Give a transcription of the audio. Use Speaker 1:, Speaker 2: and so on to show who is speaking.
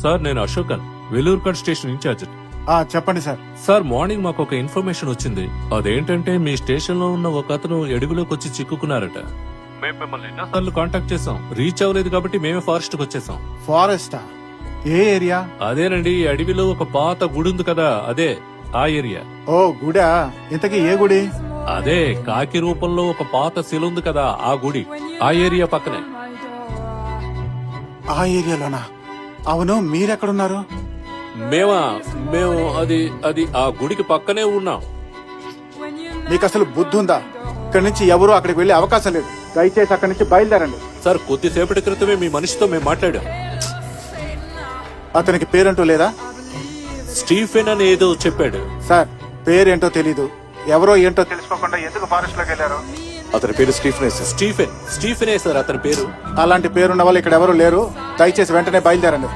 Speaker 1: Sir నేను Ashokan, వెల్లూర్కట్ station incharge.
Speaker 2: చెప్పండి sir.
Speaker 1: Sir morning మాకు ఒక ఇన్ఫర్మేషన్ వచ్చింది. అదేంటంటే మీ స్టేషన్ లో ఉన్న ఒక అతను అడవిలోకి వచ్చి చిక్కుకున్నారట. మేము మిమ్మల్ని ఎన్నోసార్లు కాంటాక్ట్ చేసాం, రీచ్ అవ్వలేదు కాబట్టి మేమే ఫారెస్ట్ కి వచ్చేసాం.
Speaker 2: ఫారెస్టా? ఏ ఏరియా?
Speaker 1: అదేనండి, అడవిలో ఒక పాత గుడి ఉంది కదా, అదే ఆ ఏరియా.
Speaker 2: ఓ గుడా? ఇంతకీ ఏ గుడి?
Speaker 1: అదే కాకి రూపంలో ఒక పాత శిల ఉంది కదా, ఆ గుడి ఆ ఏరియా పక్కనే.
Speaker 2: ఆ ఏరియాలోనా? అవును, మీరెక్కడున్నారు?
Speaker 1: మేము అది అది ఆ గుడికి పక్కనే ఉన్నాం.
Speaker 2: మీకు అసలు బుద్ధి ఉందా? ఇక్కడి నుంచి ఎవరు అక్కడికి వెళ్లే అవకాశం లేదు. దయచేసి అక్కడి నుంచి బయలుదేరండి.
Speaker 1: సార్ కొద్దిసేపటి క్రితమే మీ మనిషితో మేము మాట్లాడాం.
Speaker 2: అతనికి పేరంటూ లేదా?
Speaker 1: స్టీఫెన్ అని ఏదో చెప్పాడు.
Speaker 2: సార్ పేరేంటో తెలీదు, ఎవరో ఏంటో తెలుసుకోకుండా ఎందుకు ఫారెస్ట్ లోకి వెళ్ళారు?
Speaker 3: అతని పేరు స్టీఫెనే
Speaker 1: స్టీఫెనే సార్ అతని పేరు.
Speaker 2: అలాంటి పేరున్న వాళ్ళు ఇక్కడ ఎవరు లేరు. దయచేసి వెంటనే బయలుదేరండి.